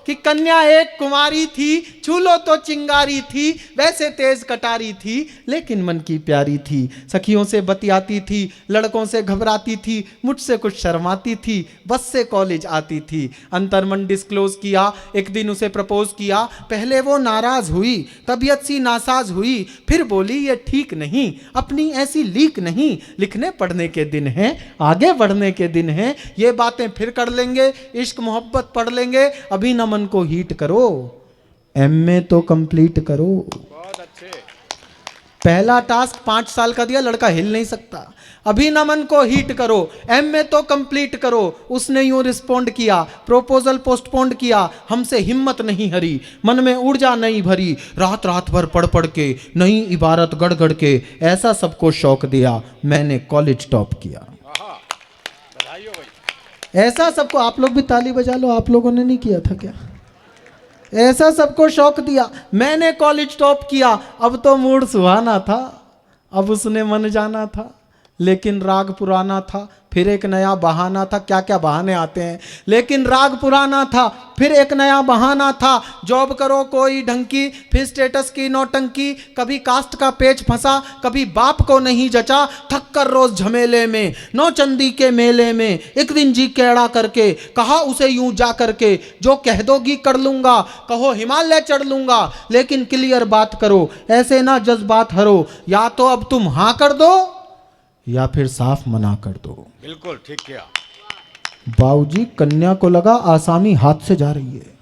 कि कन्या एक कुमारी थी, छू लो तो चिंगारी थी, वैसे तेज कटारी थी लेकिन मन की प्यारी थी। सखियों से बतियाती थी, लड़कों से घबराती थी, मुझसे कुछ शर्माती थी, बस से कॉलेज आती थी। अंतर्मन डिस्क्लोज किया, एक दिन उसे प्रपोज किया। पहले वो नाराज हुई, तबीयत सी नासाज हुई, फिर बोली ये ठीक नहीं, अपनी ऐसी लीक नहीं, लिखने पढ़ने के दिन हैं, आगे बढ़ने के दिन हैं, ये बातें फिर कर लेंगे, इश्क मोहब्बत पढ़ लेंगे, अभी न मन को हीट करो, एमए तो कंप्लीट करो। बहुत अच्छे। पहला टास्क 5 साल का दिया, लड़का हिल नहीं सकता। अभी न मन को हीट करो, एमए तो कंप्लीट करो। उसने यूं रिस्पॉन्ड किया, प्रपोजल पोस्टपोन्ड किया, हमसे हिम्मत नहीं हरी, मन में ऊर्जा नहीं भरी, रात रात भर पढ़ पढ़ के, नई इबारत गढ़ गढ़ के, ऐसा सबको शौक दिया, मैंने कॉलेज टॉप किया। बधाई हो भाई। ऐसा सबको, आप लोग भी ताली बजा लो, आप लोगों ने नहीं किया था क्या? ऐसा सबको शौक दिया, मैंने कॉलेज टॉप किया। अब तो मूड सुहाना था, अब उसने मन जाना था, लेकिन राग पुराना था, फिर एक नया बहाना था। क्या क्या बहाने आते हैं, लेकिन राग पुराना था, फिर एक नया बहाना था। जॉब करो कोई ढंग की, फिर स्टेटस की नौटंकी, कभी कास्ट का पेच फंसा, कभी बाप को नहीं जचा, थक कर रोज झमेले में, नौचंदी के मेले में। एक दिन जी कैड़ा करके कहा उसे यूं जा करके, जो कह दोगी कर लूंगा, कहो हिमालय चढ़ लूंगा, लेकिन क्लियर बात करो, ऐसे ना जज्बात हरो, या तो अब तुम हाँ कर दो या फिर साफ मना कर दो। बिल्कुल ठीक किया। बाबूजी, कन्या को लगा आसामी हाथ से जा रही है,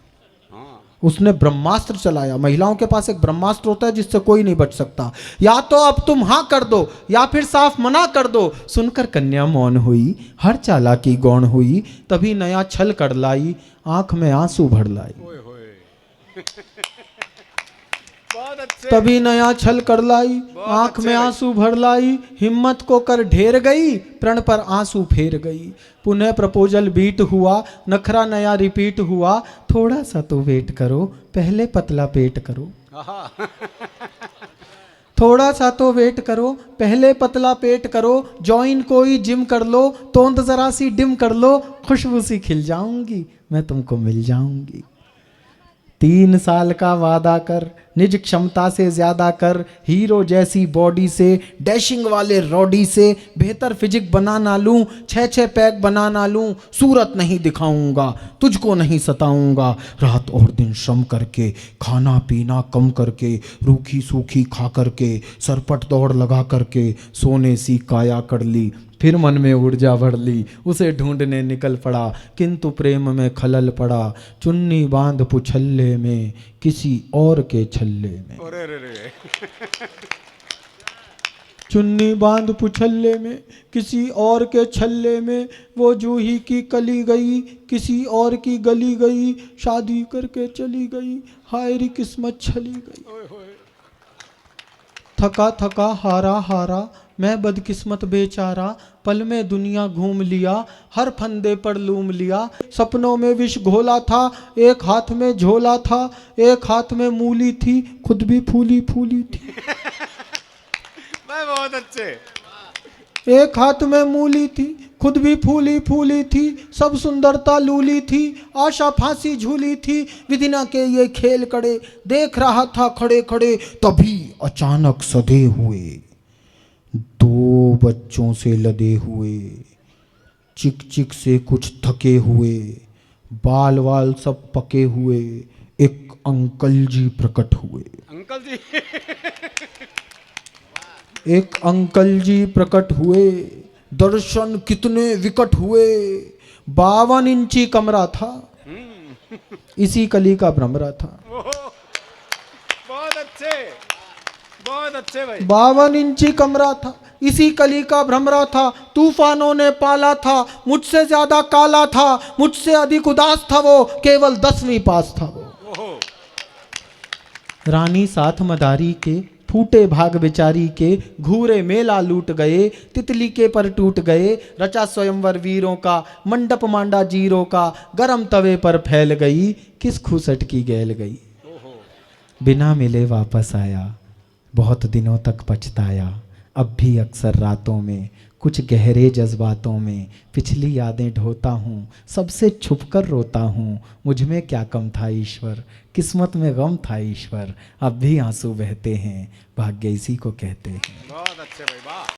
हाँ। उसने ब्रह्मास्त्र चलाया। महिलाओं के पास एक ब्रह्मास्त्र होता है जिससे कोई नहीं बच सकता। या तो अब तुम हाँ कर दो या फिर साफ मना कर दो। सुनकर कन्या मौन हुई, हर चालाकी गौण हुई, तभी नया छल कर लाई, आंख में आंसू भर लाई। ओए होए। बहुत अच्छे। तभी नया छल कर लाई, आंख में आंसू भर लाई, हिम्मत को कर ढेर गई, प्रण पर आंसू फेर गई। पुनः प्रपोजल बीट हुआ, नखरा नया रिपीट हुआ, थोड़ा सा तो वेट करो, पहले पतला पेट करो। थोड़ा सा तो वेट करो, पहले पतला पेट करो, ज्वाइन कोई जिम कर लो, तोंद जरा सी डिम कर लो, खुशबू सी खिल जाऊंगी, मैं तुमको मिल जाऊंगी। 3 साल का वादा कर, निज क्षमता से ज्यादा कर, हीरो जैसी बॉडी से, डैशिंग वाले रॉडी से, बेहतर फिजिक बना ना लूं, 6 पैक बना ना लूं, सूरत नहीं दिखाऊंगा, तुझको नहीं सताऊंगा, रात और दिन श्रम करके, खाना पीना कम करके, रूखी सूखी खा करके, सरपट दौड़ लगा करके, सोने सी काया कर ली, फिर मन में ऊर्जा भर ली, उसे ढूंढने निकल पड़ा, किंतु प्रेम में खलल पड़ा, चुन्नी बांध पुछल्ले में, किसी और के छल्ले में। अरे रे रे। चुन्नी बांध पुछल्ले में, किसी और के छल्ले में, वो जूही की कली गई, किसी और की गली गई, शादी करके चली गई, हाय री किस्मत छली गई। ओए होए। थका थका हारा हारा, मैं बदकिस्मत बेचारा, पल में दुनिया घूम लिया, हर फंदे पर लूम लिया, सपनों में विष घोला था, एक हाथ में झोला था, एक हाथ में मूली थी, खुद भी फूली फूली थी। मैं बहुत अच्छे। एक हाथ में मूली थी, खुद भी फूली फूली थी, सब सुंदरता लूली थी, आशा फांसी झूली थी, विधिना के ये खेल कड़े, देख रहा था खड़े खड़े, तभी अचानक सधे हुए, 2 बच्चों से लदे हुए, चिक चिक से कुछ थके हुए, बाल वाल सब पके हुए, एक अंकल जी प्रकट हुए। अंकल जी। एक अंकल जी प्रकट हुए, दर्शन कितने विकट हुए, 52 इंची कमरा था, इसी कली का भ्रमरा था। बहुत अच्छे, बहुत अच्छे भाई। 52 इंची कमरा था, इसी कली का भ्रमरा था, तूफानों ने पाला था, मुझसे ज्यादा काला था, मुझसे अधिक उदास था वो, केवल 10वीं पास था वो। रानी साथ मदारी के, फूटे भाग बेचारी के, घूरे मेला लूट गए, तितली के पर टूट गए, रचा स्वयंवर वीरों का, मंडप मांडा जीरों का, गरम तवे पर फैल गई, किस खूसट की गैल गई। बिना मिले वापस आया, बहुत दिनों तक पछताया, अब भी अक्सर रातों में कुछ गहरे जज्बातों में पिछली यादें ढोता हूँ, सबसे छुपकर रोता हूँ। मुझ में क्या कम था ईश्वर, किस्मत में गम था ईश्वर। अब भी आंसू बहते हैं, भाग्य इसी को कहते हैं। बहुत अच्छे भाई, वाह।